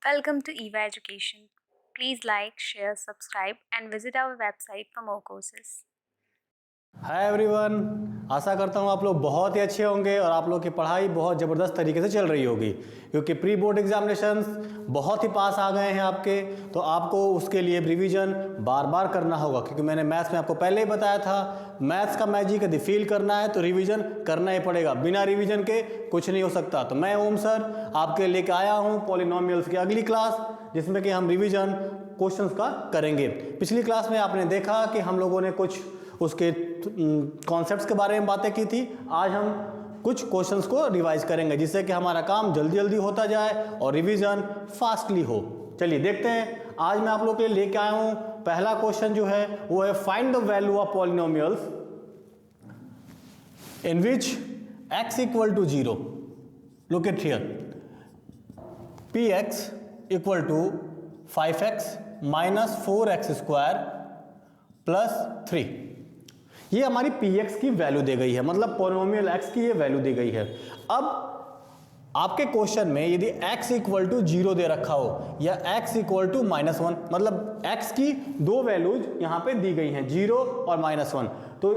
Welcome to EVA Education. Please like, share, subscribe, and visit our website for more courses. Hi everyone, आशा करता हूँ आप लोग बहुत ही अच्छे होंगे और आप लोग की पढ़ाई बहुत ज़बरदस्त तरीके से चल रही होगी, क्योंकि प्री बोर्ड एग्जामिनेशंस बहुत ही पास आ गए हैं आपके। तो आपको उसके लिए रिवीजन बार बार करना होगा, क्योंकि मैंने मैथ्स में आपको पहले ही बताया था, मैथ्स का मैजिक यदि फील करना है तो रिवीजन करना ही पड़ेगा, बिना रिवीजन के कुछ नहीं हो सकता। तो मैं ओम सर आपके लेके आया हूँ पॉलिनोमियल्स की अगली क्लास, जिसमें कि हम रिवीजन क्वेश्चंस का करेंगे। पिछली क्लास में आपने देखा कि हम लोगों ने कुछ उसके कॉन्सेप्ट्स के बारे में बातें की थी। आज हम कुछ क्वेश्चंस को रिवाइज करेंगे, जिससे कि हमारा काम जल्दी जल्दी होता जाए और रिवीजन फास्टली हो। चलिए देखते हैं, आज मैं आप लोग के लिए लेके आया हूं पहला क्वेश्चन जो है वो है find the value of polynomials in which x equal to 0। Look at here, px equal to 5x minus 4x square plus 3। ये हमारी px की वैल्यू दी गई है, मतलब पॉलिनोमियल x की ये वैल्यू दी गई है। अब आपके क्वेश्चन में यदि x इक्वल टू 0 दे रखा हो या x इक्वल टू -1, मतलब x की दो वैल्यूज यहां पे दी गई हैं, 0 और -1। तो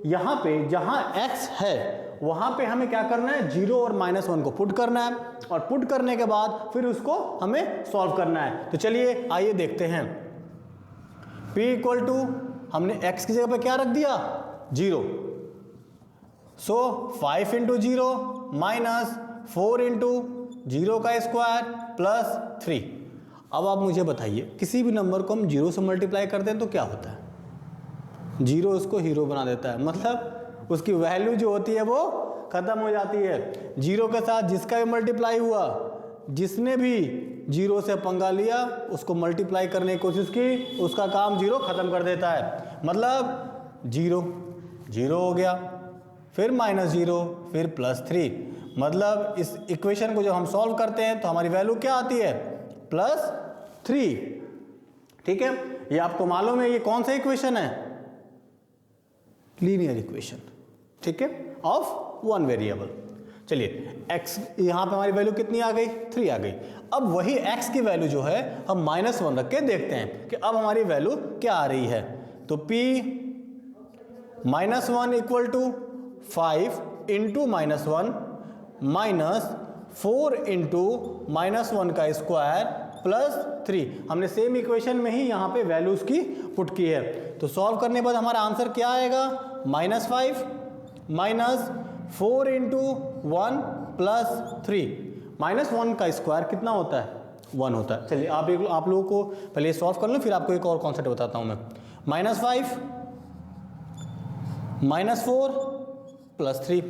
यहां पे जहां x है वहां पे हमें क्या करना है, 0 और -1 को पुट करना है, और पुट करने के बाद फिर उसको हमें सॉल्व करना है। तो चलिए आइए देखते हैं। p इक्वल टू हमने x की जगह पे क्या रख दिया, 0। सो 5 इंटू 0 माइनस 4 इंटू 0 का स्क्वायर प्लस 3। अब आप मुझे बताइए, किसी भी नंबर को हम 0 से मल्टीप्लाई करते हैं तो क्या होता है, 0 उसको हीरो बना देता है, मतलब उसकी वैल्यू जो होती है वो खत्म हो जाती है। 0 के साथ जिसका भी मल्टीप्लाई हुआ, जिसने भी 0 से पंगा लिया, उसको मल्टीप्लाई करने की कोशिश की, उसका काम 0 खत्म कर देता है। मतलब 0 0 हो गया, फिर -0, फिर +3। मतलब इस इक्वेशन को जब हम सॉल्व करते हैं तो हमारी वैल्यू क्या आती है, +3। ठीक है, ये आपको मालूम है ये कौन सा इक्वेशन है, लीनियर इक्वेशन, ठीक है, ऑफ वन वेरिएबल। चलिए x यहां पे हमारी वैल्यू कितनी आ गई, 3 आ गई। अब वही x की वैल्यू जो है हम -1 रख के देखते हैं कि अब हमारी वैल्यू क्या आ रही है। तो p -1 equal to 5 into -1 minus 4 into -1 का स्क्वायर प्लस 3। हमने सेम इक्वेशन में ही यहाँ पे वैल्यूज की पुट की है। तो सॉल्व करने के बाद हमारा आंसर क्या आएगा, -5 माइनस 4 इंटू 1 प्लस 3। -1 का स्क्वायर कितना होता है, 1 होता है। चलिए आप लोगों को पहले सॉल्व कर लो, फिर आपको एक और कॉन्सेप्ट बताता हूँ मैं। -5 -4 प्लस 3,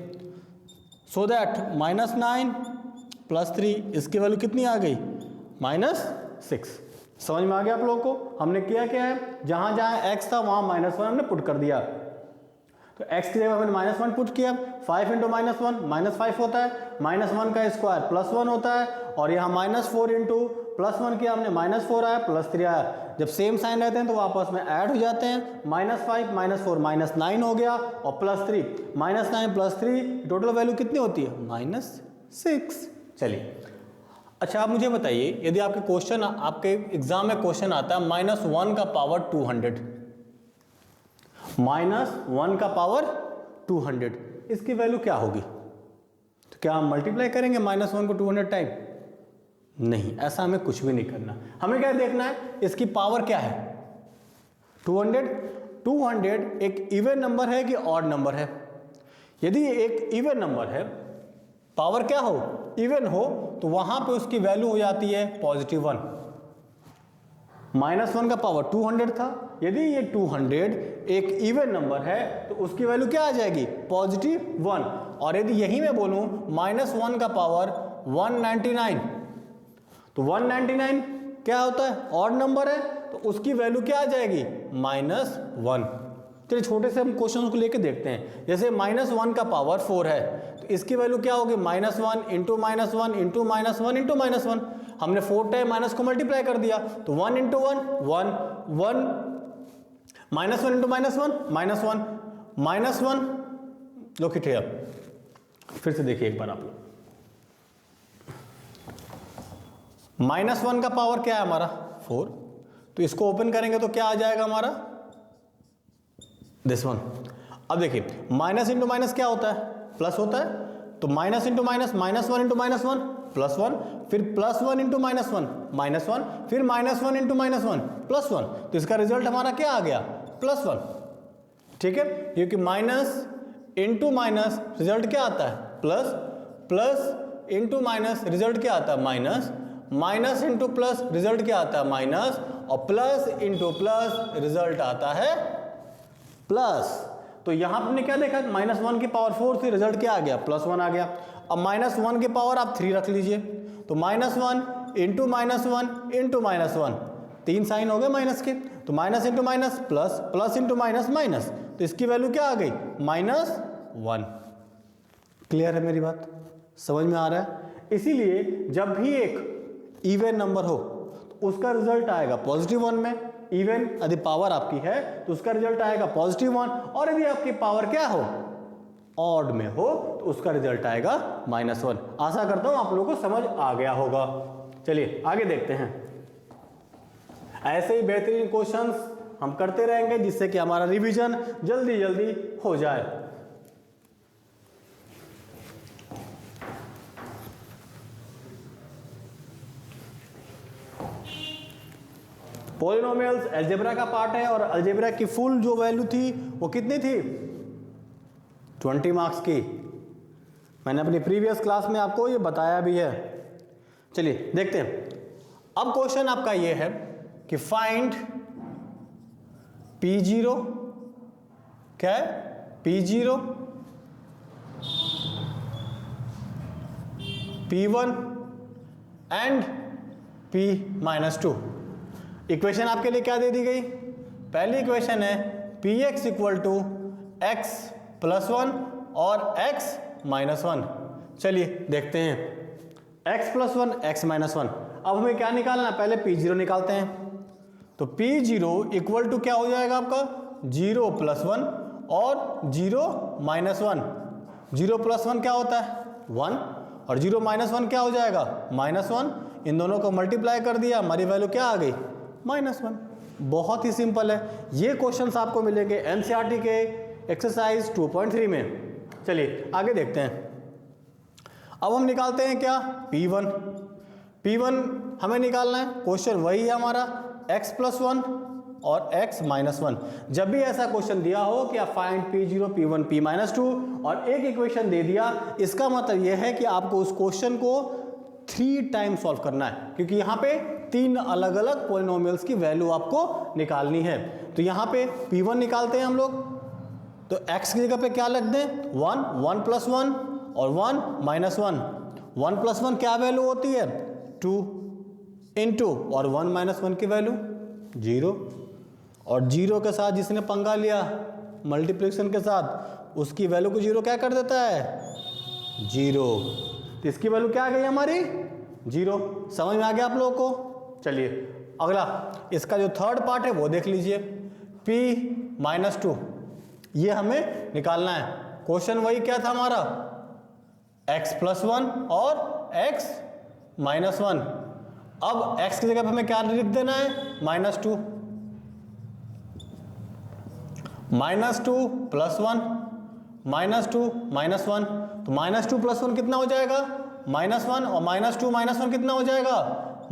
सो दैट -9 प्लस 3, इसकी वैल्यू कितनी आ गई, -6। समझ में आ गया आप लोगों को। हमने किया क्या है, जहां जहां x था वहां -1 हमने पुट कर दिया। तो x की जगह हमने -1 पुट किया, 5 इंटू -1 -5 होता है, -1 का स्क्वायर +1 होता है, और यहाँ -4 इंटू +1 किया हमने, -4 आया +3 आया। जब सेम साइन रहते हैं तो आपस में ऐड हो जाते हैं, -5 -4 -9 हो गया, और +3 -9 + 3 टोटल वैल्यू कितनी होती है, -6। चलिए अच्छा, आप मुझे बताइए, यदि आपके क्वेश्चन, आपके एग्जाम में क्वेश्चन आता है -1 का पावर 200, -1 का पावर 200, इसकी वैल्यू क्या होगी। तो क्या हम मल्टीप्लाई करेंगे -1 को 200 टाइम, नहीं, ऐसा हमें कुछ भी नहीं करना। हमें क्या देखना है, इसकी पावर क्या है, 200 एक इवन नंबर है कि ऑड नंबर है। यदि एक इवन नंबर है, पावर क्या हो, इवन हो, तो वहां पे उसकी वैल्यू हो जाती है +1। -1 का पावर 200 था, यदि ये 200 एक इवन नंबर है तो उसकी वैल्यू क्या आ जाएगी, +1। और यदि यही मैं बोलूं -1 का पावर 199, तो 199 क्या होता है, ऑड नंबर है, तो उसकी वैल्यू क्या आ जाएगी, -1। चलिए छोटे से हम क्वेश्चन को लेके देखते हैं। जैसे -1 का पावर 4 है, तो इसकी वैल्यू क्या होगी, -1 इंटू -1 इंटू -1 इंटू -1। हमने 4 टाइम माइनस को मल्टीप्लाई कर दिया, तो 1 into 1 1 1 -1 into -1 -1 look it here. फिर से देखिए एक बार आप लोग, -1 का पावर क्या है हमारा 4, तो इसको ओपन करेंगे तो क्या आ जाएगा हमारा दिस वन। अब देखिए माइनस इंटू माइनस क्या होता है, प्लस होता है, तो माइनस इंटू माइनस, -1 इंटू -1 +1, फिर +1 इंटू -1 -1, फिर -1 इंटू -1 +1, तो इसका रिजल्ट हमारा क्या आ गया +1। ठीक है, क्योंकि माइनस इंटू माइनस रिजल्ट क्या आता है plus, plus into minus result क्या आता है minus, minus into plus result क्या आता है माइनस, और प्लस इंटू प्लस रिजल्ट आता है प्लस। तो यहां पर हमने क्या देखा, -1 की पावर 4 से रिजल्ट क्या आ गया +1 आ गया। अब -1 की पावर आप 3 रख लीजिए, तो -1 इंटू -1 इंटू -1, 3 साइन हो गए माइनस के, तो minus into minus plus, plus into minus minus, तो इसकी वैल्यू क्या आ गई -1। क्लियर है मेरी बात, समझ में आ रहा है। इसीलिए जब भी एक इवन नंबर हो तो उसका रिजल्ट आएगा +1 में, इवन यदि पावर आपकी है तो उसका रिजल्ट आएगा +1, और यदि आपकी पावर क्या हो ऑड में हो तो उसका रिजल्ट आएगा -1। आशा करता हूं आप लोगों को समझ आ गया होगा। चलिए आगे देखते हैं, ऐसे ही बेहतरीन क्वेश्चंस हम करते रहेंगे जिससे कि हमारा रिवीजन जल्दी जल्दी हो जाए। पॉलिनोमियल्स अलजेब्रा का पार्ट है, और अलजेब्रा की फुल जो वैल्यू थी वो कितनी थी 20 मार्क्स की। मैंने अपनी प्रीवियस क्लास में आपको ये बताया भी है। चलिए देखते हैं। अब क्वेश्चन आपका ये है कि फाइंड P0, क्या है P0, P1 and P-2। Equation आपके लिए क्या दे दी गई, पहली इक्वेशन है Px = x + 1 और x - 1। चलिए देखते हैं x + 1 x - 1। अब हमें क्या निकालना है, पहले P0 निकालते हैं। तो P0 = क्या हो जाएगा आपका 0 + 1 और 0 - 1। 0 + 1 क्या होता है 1, और 0 - 1 क्या हो जाएगा -1। इन दोनों को मल्टीप्लाई कर दिया, हमारी वैल्यू क्या आ गई -1। बहुत ही सिंपल है। ये क्वेश्चंस आपको मिलेंगे एनसीईआरटी के एक्सरसाइज 2.3 में। चलिए आगे देखते हैं। अब हम निकालते हैं क्या P1। P1 हमें निकालना है, क्वेश्चन वही है हमारा x + 1 और x - 1। जब भी ऐसा क्वेश्चन दिया हो कि आप फाइंड P0, P1, P-2 और एक इक्वेशन दे दिया, इसका मतलब यह है कि आपको उस क्वेश्चन को 3 टाइम सॉल्व करना है, क्योंकि यहाँ पे 3 अलग अलग पॉलिनोमियल्स की वैल्यू आपको निकालनी है। तो यहाँ पे P1 निकालते हैं हम लोग, तो x की जगह पे क्या लग दें 1, 1 + 1 और 1 - 1। 1 + 1 क्या वैल्यू होती है 2 इंटू, और 1 - 1 की वैल्यू 0, और 0 के साथ जिसने पंगा लिया मल्टीप्लिकेशन के साथ उसकी वैल्यू को 0 क्या कर देता है 0, तो इसकी वैल्यू क्या आ गई हमारी 0। समझ में आ गया आप लोगों को। चलिए अगला, इसका जो थर्ड पार्ट है वो देख लीजिए, P-2 ये हमें निकालना है। क्वेश्चन वही क्या था हमारा x + 1 और x - 1। अब x की जगह पे हमें क्या लिख देना है -2, -2 + 1, -2 - 1, तो -2 + 1 कितना हो जाएगा -1, और -2 - 1 कितना हो जाएगा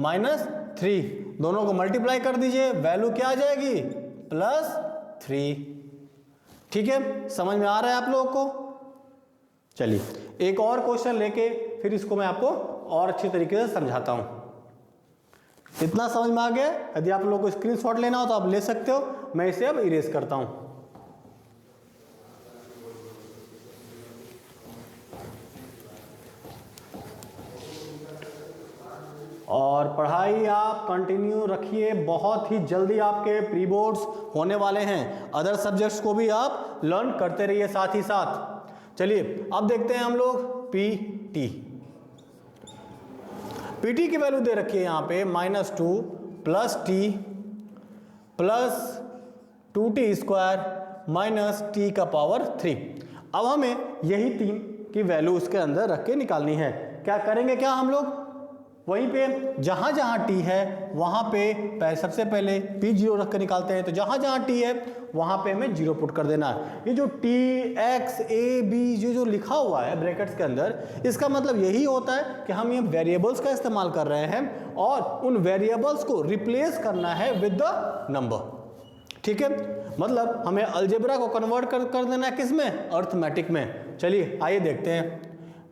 -3। दोनों को मल्टीप्लाई कर दीजिए, वैल्यू क्या आ जाएगी +3। ठीक है, समझ में आ रहा है आप लोगों को। चलिए एक और क्वेश्चन लेके फिर इसको मैं आपको और अच्छी तरीके से समझाता हूं। इतना समझ में आ गया, यदि आप लोगों को स्क्रीनशॉट लेना हो तो आप ले सकते हो, मैं इसे अब इरेज करता हूं। और पढ़ाई आप कंटिन्यू रखिए, बहुत ही जल्दी आपके प्री बोर्ड्स होने वाले हैं। अदर सब्जेक्ट्स को भी आप लर्न करते रहिए साथ ही साथ। चलिए अब देखते हैं हम लोग PT। PT की वैल्यू दे रखी है यहाँ पे -2 + t + 2t² - t⁻3। अब हमें यही 3 की वैल्यू उसके अंदर रख के निकालनी है। क्या करेंगे, क्या हम लोग वहीं पे जहां जहां टी है वहां पे सबसे पहले पी जीरो रख कर निकालते हैं, तो जहां जहां टी है वहां पे हमें जीरो पुट कर देना है। ये जो टी एक्स ए बी जो लिखा हुआ है ब्रैकेट्स के अंदर, इसका मतलब यही होता है कि हम ये वेरिएबल्स का इस्तेमाल कर रहे हैं और उन वेरिएबल्स को रिप्लेस करना है विद द नंबर। ठीक है, मतलब हमें अलजेब्रा को कन्वर्ट कर देना है किस में, अर्थमेटिक में। चलिए आइए देखते हैं।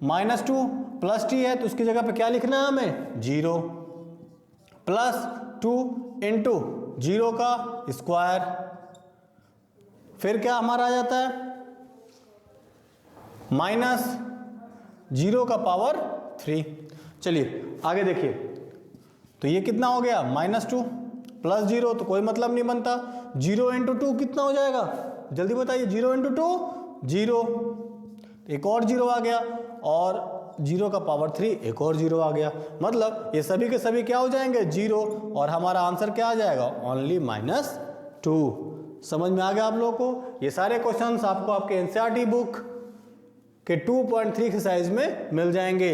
-2 प्लस टी है तो उसकी जगह पे क्या लिखना है हमें, 0 प्लस 2 इंटू 0 का स्क्वायर, फिर क्या हमारा आ जाता है -0 का पावर 3। चलिए आगे देखिए, तो ये कितना हो गया, -2 प्लस 0, तो कोई मतलब नहीं बनता। 0 इंटू 2 कितना हो जाएगा, जल्दी बताइए, 0 इंटू 2 0, एक और 0 आ गया, और 0 का पावर 3 एक और 0 आ गया। मतलब ये सभी के सभी क्या हो जाएंगे, 0, और हमारा आंसर क्या आ जाएगा, ओनली -2। समझ में आ गया आप लोगों को। ये सारे क्वेश्चंस आपको आपके एनसीईआरटी बुक के 2.3 एक्सरसाइज में मिल जाएंगे।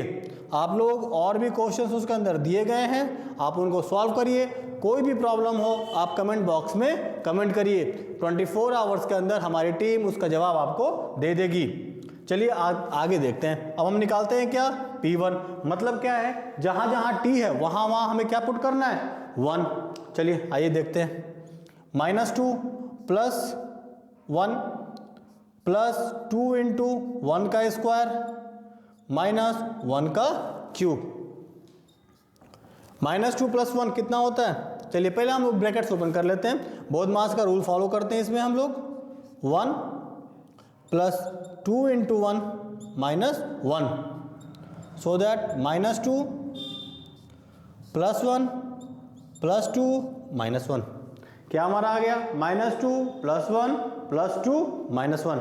आप लोग और भी क्वेश्चंस उसके अंदर दिए गए हैं, आप उनको सॉल्व करिए। कोई भी प्रॉब्लम हो आप कमेंट बॉक्स में कमेंट करिए, 24 आवर्स के अंदर हमारी टीम उसका जवाब आपको दे देगी। चलिए आगे देखते हैं। अब हम निकालते हैं क्या, P1, मतलब क्या है, जहां जहां T है वहां वहां हमें क्या पुट करना है, 1। चलिए आइए देखते हैं। -2 प्लस 1 प्लस 2 इंटू 1 का स्क्वायर माइनस 1 का क्यूब। -2 प्लस 1 कितना होता है, चलिए पहले हम ब्रैकेट्स ओपन कर लेते हैं, बोधमास का रूल फॉलो करते हैं इसमें हम लोग। 1 plus 2 into 1 minus 1, so that -2 plus 1 plus 2 minus 1, क्या हमारा आ गया, -2 प्लस 1 प्लस 2 माइनस 1।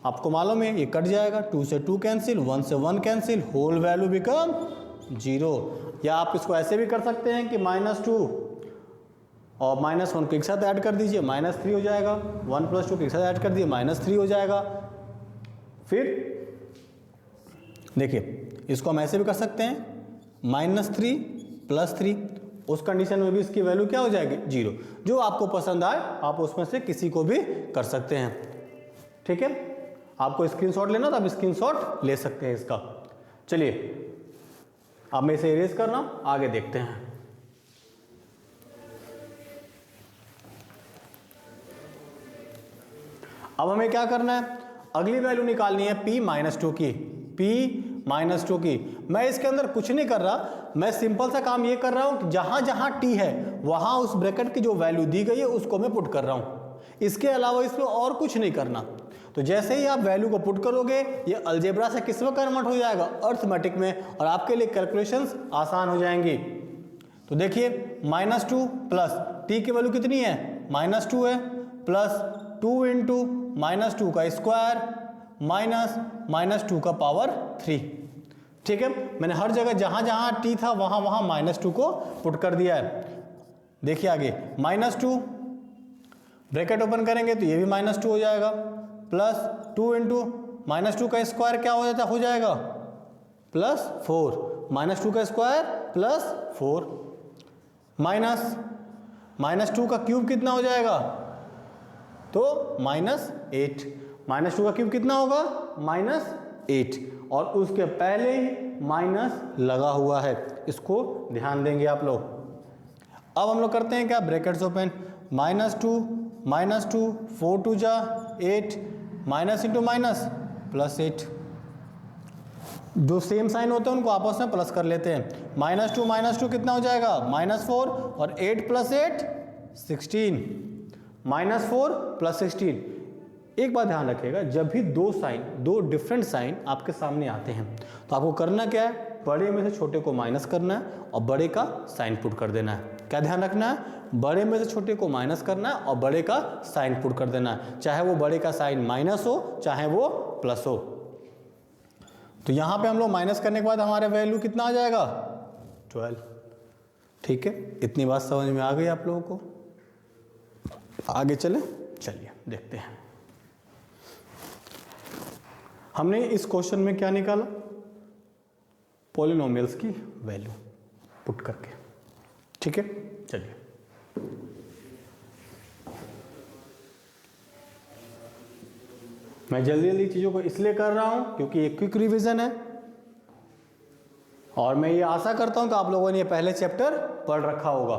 आपको मालूम है ये कट जाएगा, 2 से 2 कैंसिल, 1 से 1 कैंसिल, होल वैल्यू बिकम 0। या आप इसको ऐसे भी कर सकते हैं कि -2 और -1 को एक साथ ऐड कर दीजिए, -3 हो जाएगा, 1 प्लस 2 को एक साथ ऐड कर दिए, -3 हो जाएगा। फिर देखिए इसको हम ऐसे भी कर सकते हैं, -3 प्लस 3, उस कंडीशन में भी इसकी वैल्यू क्या हो जाएगी, 0। जो आपको पसंद आए आप उसमें से किसी को भी कर सकते हैं। ठीक है, आपको स्क्रीनशॉट लेना तो आप स्क्रीनशॉट ले सकते हैं इसका। चलिए अब मैं इसे इरेज कर रहा हूं, आगे देखते हैं। अब हमें क्या करना है, अगली वैल्यू निकालनी है P-2 की, P-2 की। मैं इसके अंदर कुछ नहीं कर रहा, मैं सिंपल सा काम ये कर रहा हूं कि जहां जहां T है वहां उस ब्रैकेट की जो वैल्यू दी गई है उसको मैं पुट कर रहा हूं। इसके अलावा इसमें और कुछ नहीं करना। तो जैसे ही आप वैल्यू को पुट करोगे ये अलजेब्रा से किस में कन्वर्ट हो जाएगा, अर्थमेटिक में, और आपके लिए कैलकुलेशंस आसान हो जाएंगी। तो देखिए -2 प्लस T की वैल्यू कितनी है, -2 है, प्लस 2 इंटू -2 का स्क्वायर माइनस -2 का पावर 3। ठीक है, मैंने हर जगह जहां जहां T था वहां वहां -2 को पुट कर दिया है। देखिए आगे -2 ब्रैकेट ओपन करेंगे तो ये भी -2 हो जाएगा, प्लस 2 इंटू -2 का स्क्वायर क्या हो जाएगा, +4, -2 का स्क्वायर +4, माइनस -2 का क्यूब कितना हो जाएगा, तो -8, -2 का क्यूब कितना होगा, -8, और उसके पहले ही माइनस लगा हुआ है, इसको ध्यान देंगे आप लोग। अब हम लोग करते हैं क्या, ब्रैकेट्स ओपन, -2 4 2 जा 8, माइनस इंटू माइनस +8, जो सेम साइन होते हैं उनको आपस में प्लस कर लेते हैं। -2 कितना हो जाएगा, -4, और 8 + 8 16, -4 + 16। एक बात ध्यान रखिएगा, जब भी दो डिफरेंट साइन आपके सामने आते हैं तो आपको करना क्या है, बड़े में से छोटे को माइनस करना है और बड़े का साइन पुट कर देना है। क्या ध्यान रखना है, बड़े में से छोटे को माइनस करना है और बड़े का साइन पुट कर देना है, चाहे वो बड़े का साइन माइनस हो चाहे वो प्लस हो। तो यहां पे हम लोग माइनस करने के बाद हमारे वैल्यू कितना आ जाएगा, 12। ठीक है, इतनी बात समझ में आ गई आप लोगों को। आगे चले, चलिए देखते हैं। हमने इस क्वेश्चन में क्या निकाला, पॉलिनोमियल्स की वैल्यू। पुट करके। ठीक है, चलिए मैं जल्दी जल्दी चीज़ों को इसलिए कर रहा हूं क्योंकि एक क्विक रिवीजन है और मैं ये आशा करता हूं कि आप लोगों ने ये पहले चैप्टर पढ़ रखा होगा।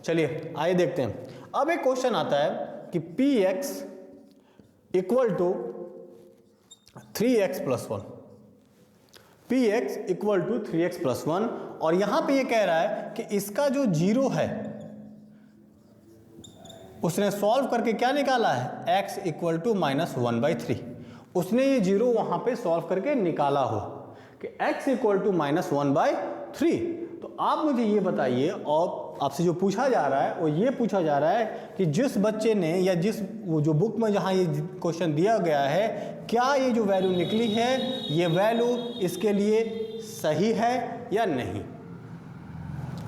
चलिए आइए देखते हैं। अब एक क्वेश्चन आता है कि P X equal to 3x plus 1, P X equal to 3x plus 1, और यहां पे ये कह रहा है कि इसका जो जीरो है उसने सॉल्व करके क्या निकाला है, x इक्वल टू -1/3। उसने ये जीरो वहां पे सॉल्व करके निकाला हो कि x इक्वल टू -1/3। तो आप मुझे ये बताइए, और आपसे जो पूछा जा रहा है वो ये पूछा जा रहा है कि जिस बच्चे ने या जिस वो जो बुक में जहां ये क्वेश्चन दिया गया है, क्या ये जो वैल्यू निकली है ये वैल्यू इसके लिए सही है या नहीं।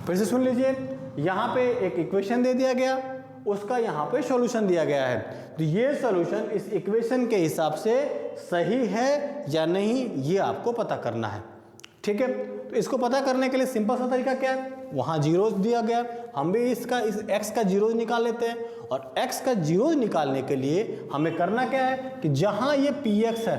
फिर से सुन लीजिए, यहाँ पे एक इक्वेशन दे दिया गया, उसका यहाँ पे सॉल्यूशन दिया गया है, तो ये सॉल्यूशन इस इक्वेशन के हिसाब से सही है या नहीं ये आपको पता करना है। ठीक है, तो इसको पता करने के लिए सिंपल सा तरीका क्या है, वहाँ जीरोज दिया गया, हम भी इस x का जीरोज निकाल लेते हैं, और x का जीरोज निकालने के लिए हमें करना क्या है कि जहाँ ये px है,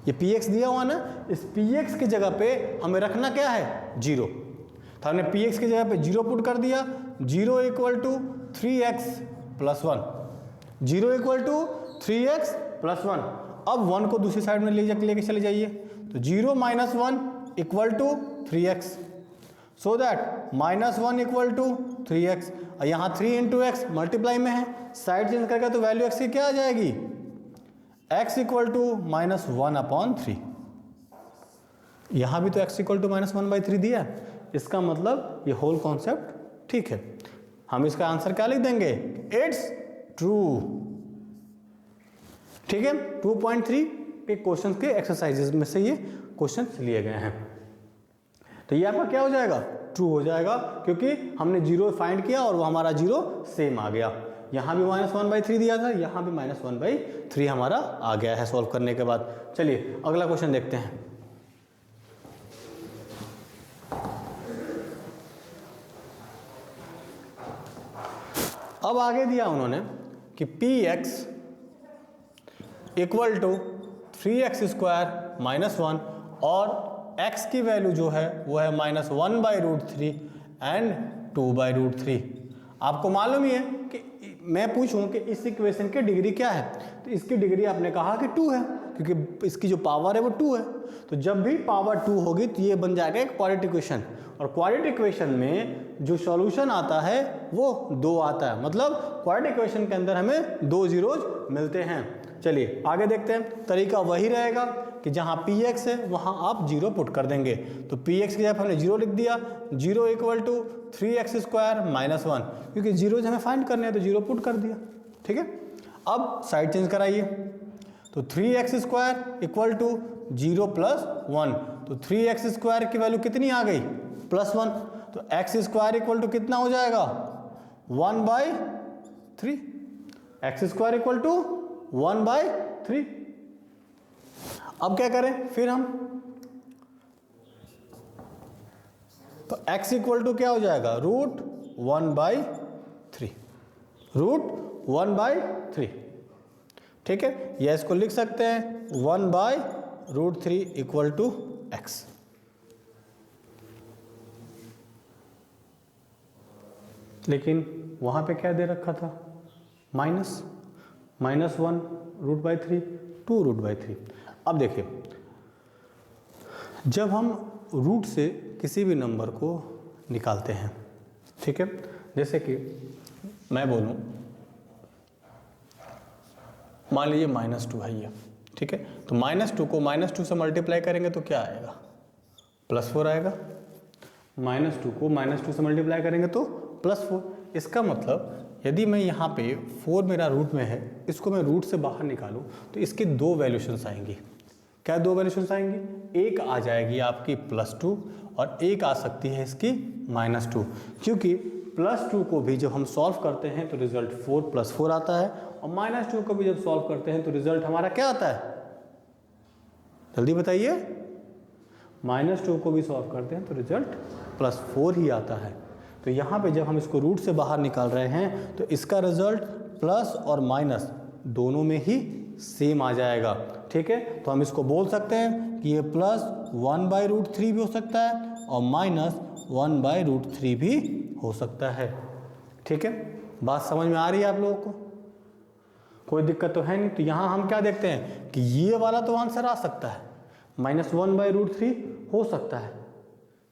ये px दिया हुआ ना, इस px की जगह पे हमें रखना क्या है, जीरो। तो हमने px की जगह पे जीरो पुट कर दिया, 0 equal to 3x plus 1, 0 equal to 3x plus 1। अब 1 को दूसरी साइड में लेके चले जाइए, तो 0 minus 1 equal to 3x, so that -1 equal to 3x, और यहाँ 3 इंटू एक्स मल्टीप्लाई में है, साइड चेंज करके तो वैल्यू x की क्या आ जाएगी, x इक्वल टू -1/3। यहाँ भी तो x इक्वल टू -1/3 दिया, इसका मतलब ये होल कॉन्सेप्ट ठीक है। हम इसका आंसर क्या लिख देंगे, इट्स ट्रू। ठीक है, 2.3 के क्वेश्चन के एक्सरसाइजेस में से ये क्वेश्चन लिए गए हैं, तो ये आपका क्या हो जाएगा, ट्रू हो जाएगा, क्योंकि हमने जीरो फाइंड किया और वो हमारा जीरो सेम आ गया। यहाँ भी -1/3 दिया था, यहाँ भी -1/3 हमारा आ गया है सॉल्व करने के बाद। चलिए अगला क्वेश्चन देखते हैं। अब आगे दिया उन्होंने कि px इक्वल टू 3x² -1, और x की वैल्यू जो है वो है -1/√3 एंड 2/√3। आपको मालूम ही है कि मैं पूछूं कि इस इक्वेशन की डिग्री क्या है, तो इसकी डिग्री आपने कहा कि 2 है, क्योंकि इसकी जो पावर है वो 2 है। तो जब भी पावर 2 होगी तो ये बन जाएगा एक क्वाड्रेटिक इक्वेशन, और क्वाड्रेटिक इक्वेशन में जो सॉल्यूशन आता है वो 2 आता है, मतलब क्वाड्रेटिक इक्वेशन के अंदर हमें 2 जीरोज मिलते हैं। चलिए आगे देखते हैं, तरीका वही रहेगा कि जहाँ px है वहाँ आप जीरो पुट कर देंगे, तो px की जगह हमने जीरो लिख दिया, 0 इक्वल टू 3x² -1, क्योंकि जीरोज हमें फाइंड करने हैं तो जीरो पुट कर दिया। ठीक है, अब साइड चेंज कराइए, तो 3x² इक्वल टू 0 प्लस 1, तो 3x² की वैल्यू कितनी आ गई, +1, तो x² इक्वल टू कितना हो जाएगा, 1/3, x² इक्वल टू 1/3। अब क्या करें फिर हम, तो x इक्वल टू क्या हो जाएगा, √1/3, √1/3। ठीक है, या इसको लिख सकते हैं 1/√3 इक्वल टू x। लेकिन वहां पे क्या दे रखा था, -1√3, 2√3। अब देखिए, जब हम रूट से किसी भी नंबर को निकालते हैं, ठीक है, जैसे कि मैं बोलूं, मान लीजिए -2 है ये, ठीक है, तो -2 को -2 से मल्टीप्लाई करेंगे तो क्या आएगा, +4 आएगा। -2 को -2 से मल्टीप्लाई करेंगे तो +4। इसका मतलब यदि मैं यहाँ पे 4 मेरा रूट में है, इसको मैं रूट से बाहर निकालूं तो इसकी 2 वैल्यूशंस आएंगी। क्या 2 वैल्यूशंस आएंगी, एक आ जाएगी आपकी +2 और एक आ सकती है इसकी -2, क्योंकि +2 को भी जब हम सॉल्व करते हैं तो रिजल्ट 4 + 4 आता है, और -2 को भी जब सॉल्व करते हैं तो रिजल्ट हमारा क्या आता है, जल्दी बताइए, -2 को भी सॉल्व करते हैं तो रिजल्ट +4 ही आता है। तो यहाँ पे जब हम इसको रूट से बाहर निकाल रहे हैं तो इसका रिजल्ट प्लस और माइनस दोनों में ही सेम आ जाएगा। ठीक है, तो हम इसको बोल सकते हैं कि ये +1/√3 भी हो सकता है और -1/√3 भी हो सकता है। ठीक है, बात समझ में आ रही है आप लोगों को? कोई दिक्कत तो है नहीं। तो यहाँ हम क्या देखते हैं कि ये वाला तो आंसर आ सकता है, -1/√3 हो सकता है,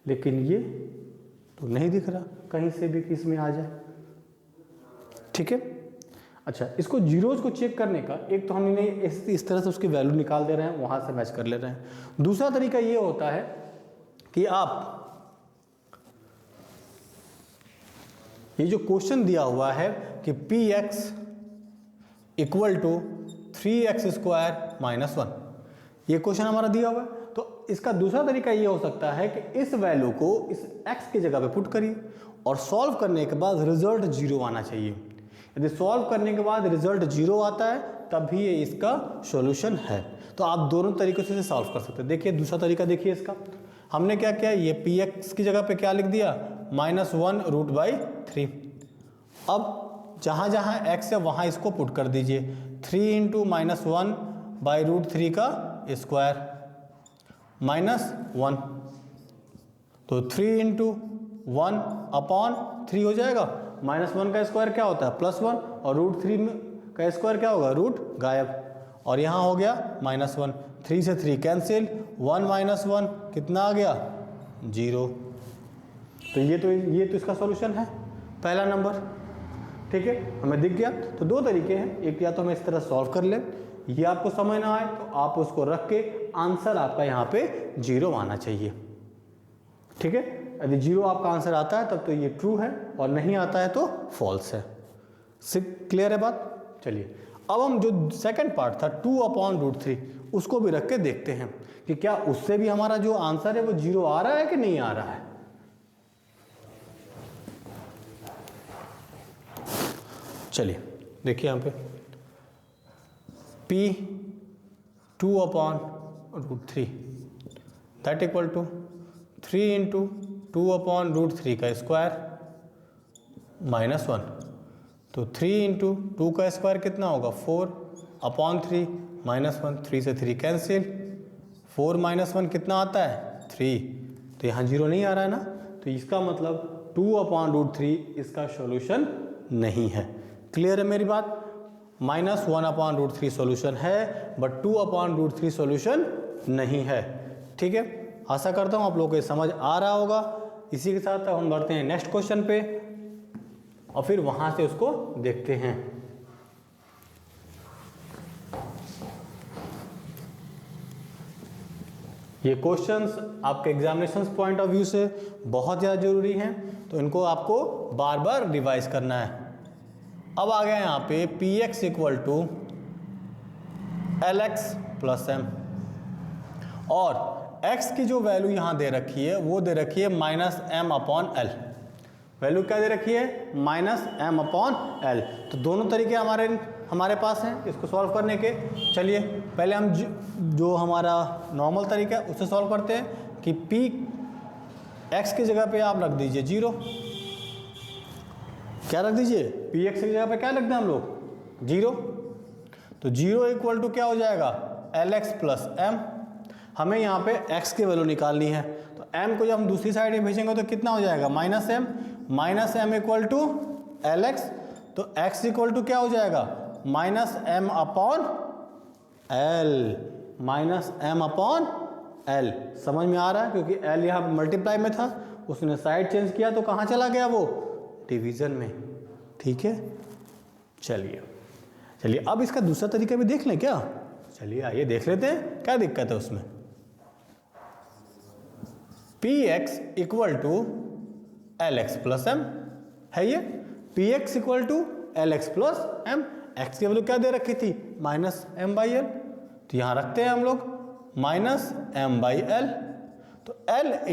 लेकिन ये तो नहीं दिख रहा कहीं से भी कि इसमें आ जाए। ठीक है, अच्छा, इसको जीरोज को चेक करने का एक तो हम इन्हें इस तरह से उसकी वैल्यू निकाल दे रहे हैं, वहाँ से मैच कर ले रहे हैं। दूसरा तरीका ये होता है कि आप ये जो क्वेश्चन दिया हुआ है कि px = 3x² - 1, ये क्वेश्चन हमारा दिया हुआ है। तो इसका दूसरा तरीका ये हो सकता है कि इस वैल्यू को इस x की जगह पे पुट करिए और सॉल्व करने के बाद रिजल्ट 0 आना चाहिए। यदि सॉल्व करने के बाद रिजल्ट 0 आता है तब भी ये इसका सॉल्यूशन है। तो आप दोनों तरीकों से सॉल्व कर सकते हैं। देखिए दूसरा तरीका देखिए इसका, हमने क्या किया, ये px की जगह पे क्या लिख दिया, -1√3। अब जहाँ जहाँ x है वहाँ इसको पुट कर दीजिए, 3 × -1/√3 का स्क्वायर -1, तो 3 × 1/3 हो जाएगा। -1 का स्क्वायर क्या होता है, +1, और √3 का स्क्वायर क्या होगा, रूट गायब, और यहाँ हो गया -1, 3 से 3 कैंसिल, 1 - 1 कितना आ गया, 0। तो ये तो इसका सॉल्यूशन है, पहला नंबर। ठीक है, हमें दिख गया। तो दो तरीके हैं, एक या तो हमें इस तरह सॉल्व कर लें, ये आपको समझ ना आए तो आप उसको रख के आंसर आपका यहाँ पे 0 आना चाहिए। ठीक है, यदि 0 आपका आंसर आता है तब तो ये ट्रू है और नहीं आता है तो फॉल्स है। क्लियर है बात? चलिए अब हम जो सेकंड पार्ट था 2/√3 उसको भी रख के देखते हैं कि क्या उससे भी हमारा जो आंसर है वो 0 आ रहा है कि नहीं आ रहा है। चलिए देखिए यहाँ पे P 2/√3 दैट इक्वल टू 3 × 2/√3 का स्क्वायर -1, तो 3 × 2 का स्क्वायर कितना होगा, 4/3 -1, 3 से 3 कैंसिल, 4 - 1 कितना आता है, 3, तो यहाँ 0 नहीं आ रहा है ना, तो इसका मतलब 2/√3 इसका सॉल्यूशन नहीं है। क्लियर है मेरी बात? -1/√3 सॉल्यूशन है बट 2/√3 सॉल्यूशन नहीं है। ठीक है, आशा करता हूँ आप लोगों को समझ आ रहा होगा। इसी के साथ हम बढ़ते हैं नेक्स्ट क्वेश्चन पे और फिर वहां से उसको देखते हैं। ये क्वेश्चंस आपके एग्जामिनेशन पॉइंट ऑफ व्यू से बहुत ज़्यादा जरूरी हैं, तो इनको आपको बार बार रिवाइज करना है। अब आ गया यहाँ पे px = lx + m, और x की जो वैल्यू यहाँ दे रखी है वो दे रखी है -m/l। वैल्यू क्या दे रखी है, -m/l। तो दोनों तरीके हमारे पास हैं इसको सॉल्व करने के। चलिए पहले हम जो हमारा नॉर्मल तरीका है उससे सॉल्व करते हैं कि p x की जगह पे आप रख दीजिए 0। क्या रख दीजिए, px की जगह पे क्या रखते हैं हम लोग, 0। तो 0 = क्या हो जाएगा, lx + m। हमें यहाँ पे x की वैल्यू निकालनी है, तो m को जब हम दूसरी साइड में भेजेंगे तो कितना हो जाएगा, -m। -m = lx, तो x = क्या हो जाएगा, -m/l। समझ में आ रहा है, क्योंकि l यहाँ मल्टीप्लाई में था, उसने साइड चेंज किया तो कहाँ चला गया वो, डिवीजन में। ठीक है, चलिए अब इसका दूसरा तरीका भी देख लें क्या। चलिए आइए देख लेते हैं क्या दिक्कत है उसमें। px = lx + m है ये, px = lx + m। x की वैल्यू क्या दे रखी थी, -m/l, तो यहाँ रखते हैं हम लोग -m/l, तो l ×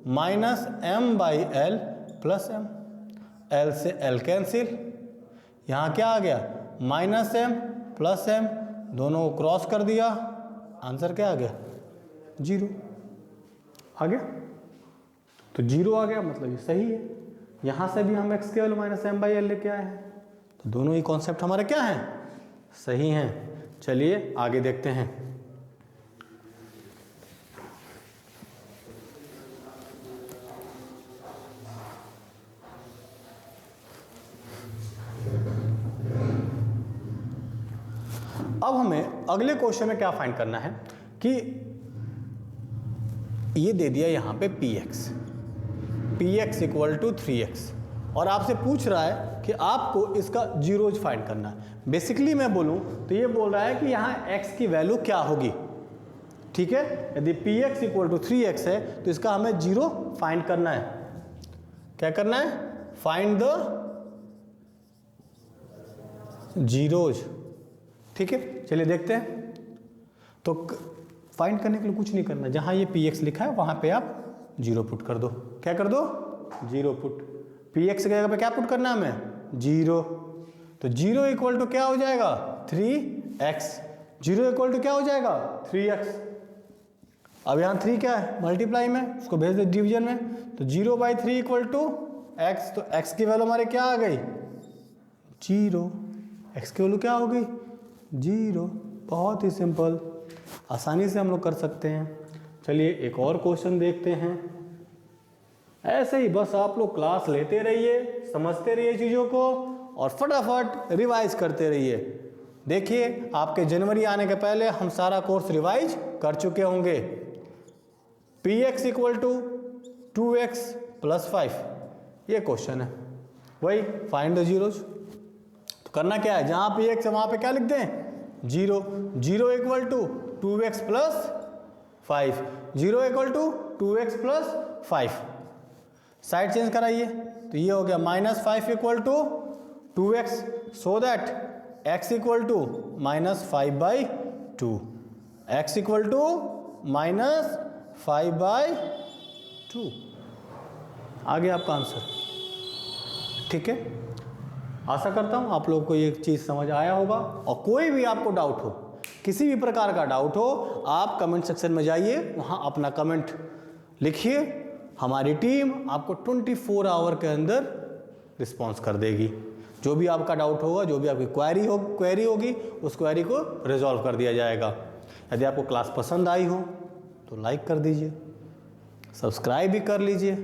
-m/l + m, l से l कैंसिल, यहाँ क्या आ गया, -m + m, दोनों को क्रॉस कर दिया, आंसर क्या आ गया, 0 आ गया। तो तो 0 आ गया, मतलब ये सही है। यहाँ से भी हम x के value minus M by L लेके आए हैं, तो दोनों ही कॉन्सेप्ट हमारे क्या हैं, सही हैं। चलिए आगे देखते हैं। अब हमें अगले क्वेश्चन में क्या फाइंड करना है कि ये दे दिया यहाँ पे px इक्वल टू 3x, और आपसे पूछ रहा है कि आपको इसका जीरोज फाइंड करना है। बेसिकली मैं बोलूँ तो ये बोल रहा है कि यहाँ x की वैल्यू क्या होगी, ठीक है। यदि px इक्वल टू 3x है तो इसका हमें जीरो फाइंड करना है। क्या करना है, फाइंड द जीरोज, ठीक है। चलिए देखते हैं। तो फाइंड करने के लिए कुछ नहीं करना, जहां ये px लिखा है वहां पे आप जीरो पुट कर दो। क्या कर दो, जीरो पुट। px की जगह पे क्या पुट करना है हमें, जीरो। तो जीरो इक्वल टू क्या हो जाएगा, 3x। जीरो इक्वल टू क्या हो जाएगा, 3x। अब यहाँ 3 क्या है, मल्टीप्लाई में, उसको भेज दे डिवीजन में। तो 0/3 इक्वल टू x। तो x की वैल्यू हमारे क्या आ गई, जीरो। x की वैल्यू क्या हो गई, जीरो। बहुत ही सिंपल, आसानी से हम लोग कर सकते हैं। चलिए एक और क्वेश्चन देखते हैं। ऐसे ही बस आप लोग क्लास लेते रहिए, समझते रहिए चीज़ों को, और फटाफट रिवाइज करते रहिए। देखिए आपके जनवरी आने के पहले हम सारा कोर्स रिवाइज कर चुके होंगे। px equal to 2x plus 5, ये क्वेश्चन है। वही फाइंड द जीरोज। तो करना क्या है, जहाँ px है वहाँ पे क्या लिख दें, zero. Zero equal to 2x plus 5, zero equal to 2x plus 5। Side change कराइए, तो ये हो गया -5 equal to 2x, so that x equal to -5/2। x equal to -5/2 आ गया आपका आंसर, ठीक है। आशा करता हूँ आप लोगों को ये चीज़ समझ आया होगा। और कोई भी आपको डाउट हो, किसी भी प्रकार का डाउट हो, आप कमेंट सेक्शन में जाइए, वहाँ अपना कमेंट लिखिए। हमारी टीम आपको 24 आवर के अंदर रिस्पॉन्स कर देगी। जो भी आपका डाउट होगा, जो भी आपकी क्वेरी होगी, उस क्वेरी को रिजॉल्व कर दिया जाएगा। यदि आपको क्लास पसंद आई हो तो लाइक कर दीजिए, सब्सक्राइब भी कर लीजिए,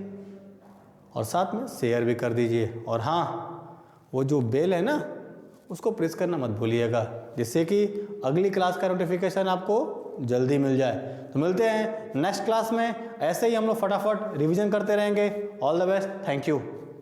और साथ में शेयर भी कर दीजिए। और हाँ, वो जो बेल है ना, उसको प्रेस करना मत भूलिएगा, जिससे कि अगली क्लास का नोटिफिकेशन आपको जल्दी मिल जाए। तो मिलते हैं नेक्स्ट क्लास में। ऐसे ही हम लोग फटाफट रिवीजन करते रहेंगे। All the best, thank you.